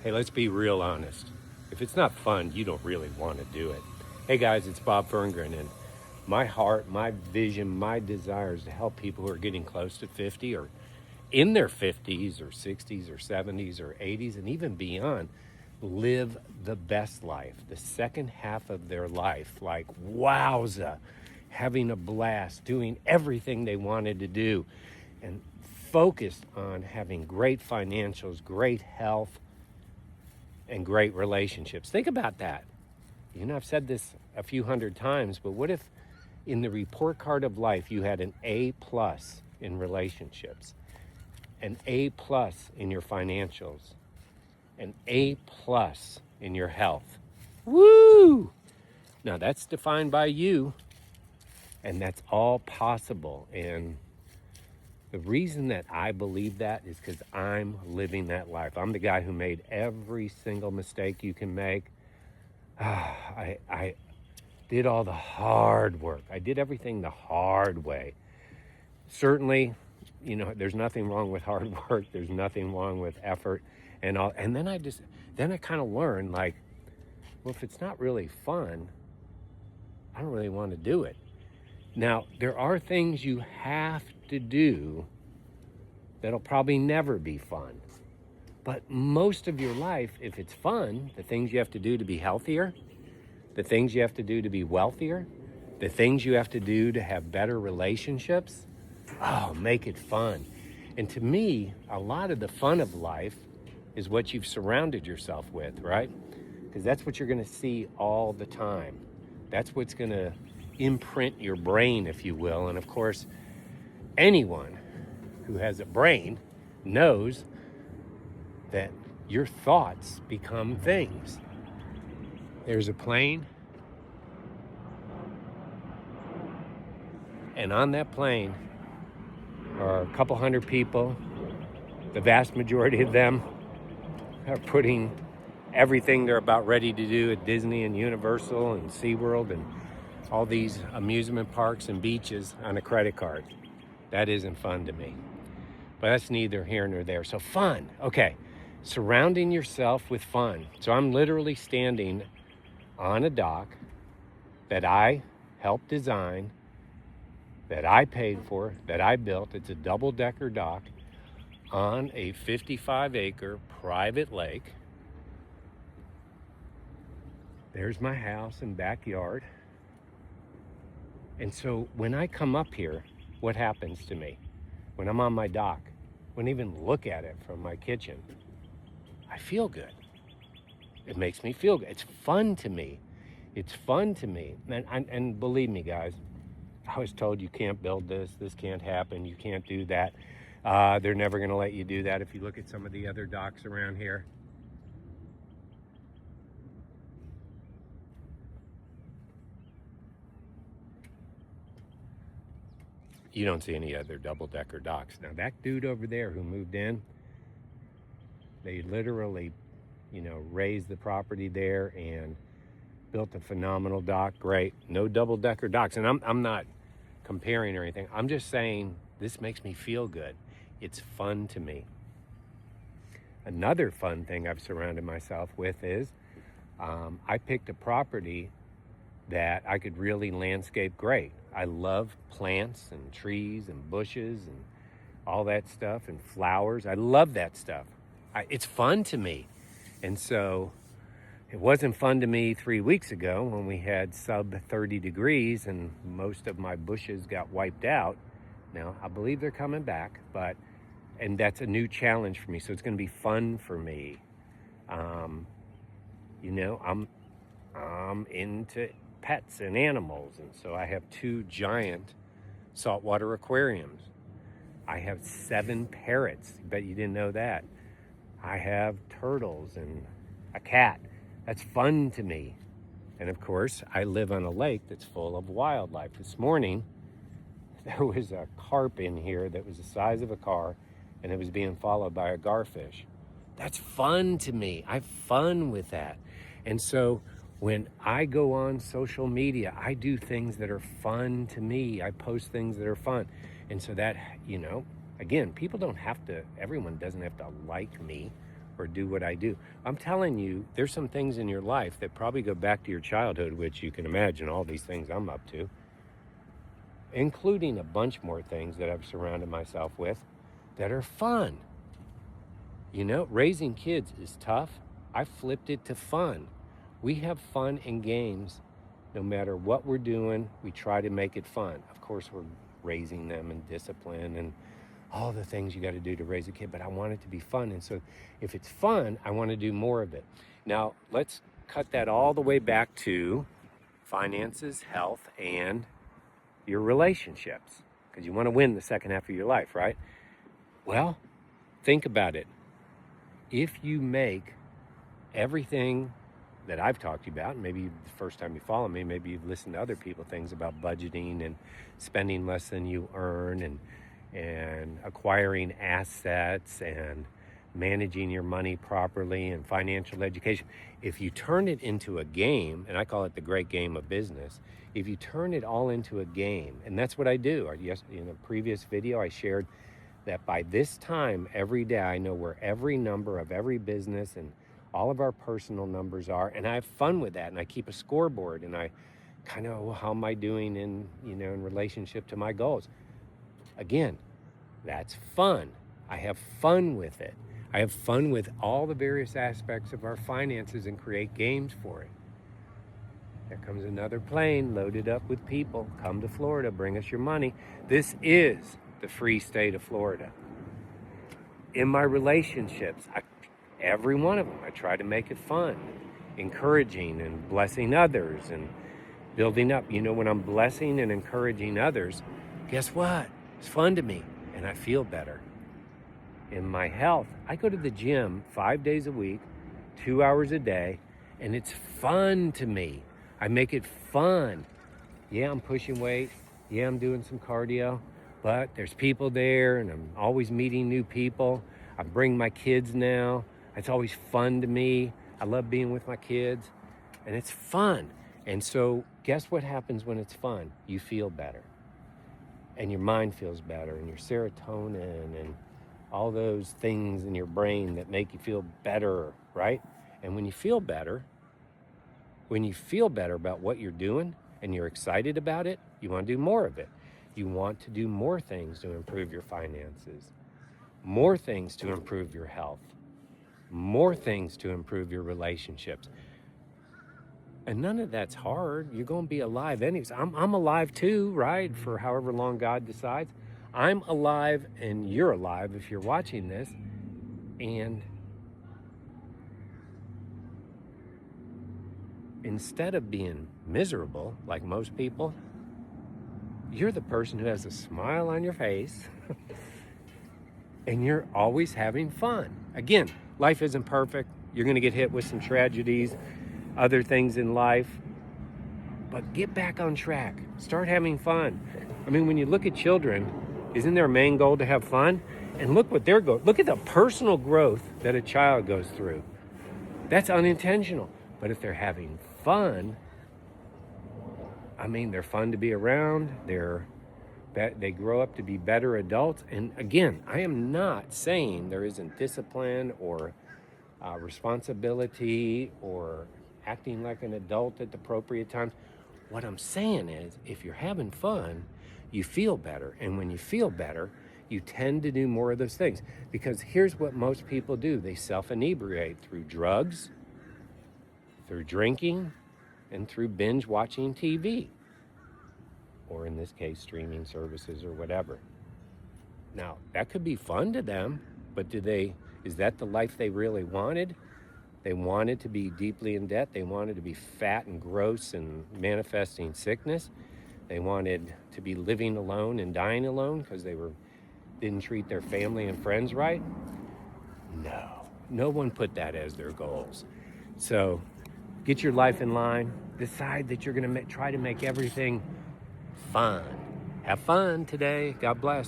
Hey, let's be real honest. If it's not fun, you don't really want to do it. Hey guys, it's Bob Ferngren, and my heart, my vision, my desire is to help people who are getting close to 50 or in their 50s or 60s or 70s or 80s and even beyond live the best life, the second half of their life, like wowza, having a blast, doing everything they wanted to do, and focused on having great financials, great health, and great relationships. Think about that. You know, I've said this a few hundred times, but what if in the report card of life you had an A plus in relationships, an A plus in your financials, an A plus in your health? Woo! Now that's defined by you, and that's all possible. And the reason that I believe that is because I'm living that life. I'm the guy who made every single mistake you can make. I did all the hard work. I did everything the hard way. Certainly, you know, there's nothing wrong with hard work. There's nothing wrong with effort and all. And then I kind of learned, like, well, if it's not really fun, I don't really want to do it. Now, there are things you have to do that'll probably never be fun. But most of your life, if it's fun, the things you have to do to be healthier, the things you have to do to be wealthier, the things you have to do to have better relationships, oh, make it fun. And to me, a lot of the fun of life is what you've surrounded yourself with, right? Because that's what you're going to see all the time. That's what's going to imprint your brain, if you will. And of course, anyone who has a brain knows that your thoughts become things. There's a plane, and on that plane are a couple hundred people. The vast majority of them are putting everything they're about ready to do at Disney and Universal and SeaWorld and all these amusement parks and beaches on a credit card. That isn't fun to me. But that's neither here nor there. So fun, okay. Surrounding yourself with fun. So I'm literally standing on a dock that I helped design, that I paid for, that I built. It's a double-decker dock on a 55-acre private lake. There's my house and backyard. And so when I come up here, what happens to me? When I'm on my dock, when I even look at it from my kitchen, I feel good. It makes me feel good. It's fun to me. It's fun to me. And believe me, guys, I was told you can't build this can't happen, you can't do that. They're never going to let you do that. If you look at some of the other docks around here, you don't see any other double-decker docks. Now, that dude over there who moved in, they literally, you know, raised the property there and built a phenomenal dock. Great. No double-decker docks. And I'm not comparing or anything. I'm just saying this makes me feel good. It's fun to me. Another fun thing I've surrounded myself with is I picked a property that I could really landscape great. I love plants and trees and bushes and all that stuff and flowers. I love that stuff. It's fun to me. And so it wasn't fun to me 3 weeks ago when we had sub 30 degrees and most of my bushes got wiped out. Now, I believe they're coming back, and that's a new challenge for me. So it's going to be fun for me. You know, I'm into pets and animals, and so I have 2 giant saltwater aquariums. I have 7 parrots. Bet you didn't know that. I have turtles and a cat. That's fun to me. And of course, I live on a lake that's full of wildlife. This morning, there was a carp in here that was the size of a car, and it was being followed by a garfish. That's fun to me. I have fun with that. And so when I go on social media, I do things that are fun to me. I post things that are fun. And so that, you know, again, people don't have to, everyone doesn't have to like me or do what I do. I'm telling you, there's some things in your life that probably go back to your childhood, which you can imagine all these things I'm up to, including a bunch more things that I've surrounded myself with that are fun. You know, raising kids is tough. I flipped it to fun. We have fun and games no matter what we're doing. We try to make it fun. Of course, we're raising them in discipline and all the things you got to do to raise a kid, but I want it to be fun. And so if it's fun, I want to do more of it. Now, let's cut that all the way back to finances, health, and your relationships, because you want to win the second half of your life, right? Well, think about it. If you make everything that I've talked to you about, and maybe the first time you follow me, maybe you've listened to other people, things about budgeting and spending less than you earn and acquiring assets and managing your money properly and financial education. If you turn it into a game, and I call it the great game of business, if you turn it all into a game, and that's what I do. In a previous video, I shared that by this time every day, I know where every number of every business and all of our personal numbers are, and I have fun with that, and I keep a scoreboard, and I kind of, how am I doing in relationship to my goals? Again, that's fun. I have fun with it. I have fun with all the various aspects of our finances and create games for it. There comes another plane loaded up with people. Come to Florida, bring us your money. This is the free state of Florida. In my relationships, every one of them, I try to make it fun, encouraging and blessing others and building up. You know, when I'm blessing and encouraging others, guess what? It's fun to me and I feel better. In my health, I go to the gym 5 days a week, 2 hours a day, and it's fun to me. I make it fun. Yeah, I'm pushing weight. Yeah, I'm doing some cardio, but there's people there and I'm always meeting new people. I bring my kids now. It's always fun to me. I love being with my kids and it's fun. And so guess what happens when it's fun? You feel better and your mind feels better and your serotonin and all those things in your brain that make you feel better, right? And when you feel better about what you're doing and you're excited about it, you want to do more of it. You want to do more things to improve your finances, more things to improve your health, more things to improve your relationships. And none of that's hard. You're going to be alive anyways. I'm alive too, right? For however long God decides. I'm alive and you're alive if you're watching this. And instead of being miserable like most people, you're the person who has a smile on your face and you're always having fun. Again, life isn't perfect. You're going to get hit with some tragedies, other things in life, but get back on track. Start having fun. I mean, when you look at children, isn't their main goal to have fun? And look what their goal. Look at the personal growth that a child goes through. That's unintentional. But if they're having fun, I mean, they're fun to be around. They grow up to be better adults. And again, I am not saying there isn't discipline or responsibility or acting like an adult at the appropriate times. What I'm saying is, if you're having fun, you feel better. And when you feel better, you tend to do more of those things. Because here's what most people do. They self-inebriate through drugs, through drinking, and through binge watching TV. Or in this case, streaming services or whatever. Now, that could be fun to them, but is that the life they really wanted? They wanted to be deeply in debt. They wanted to be fat and gross and manifesting sickness. They wanted to be living alone and dying alone because they didn't treat their family and friends right. No one put that as their goals. So get your life in line. Decide that you're going to try to make everything fun. Have fun today. God bless.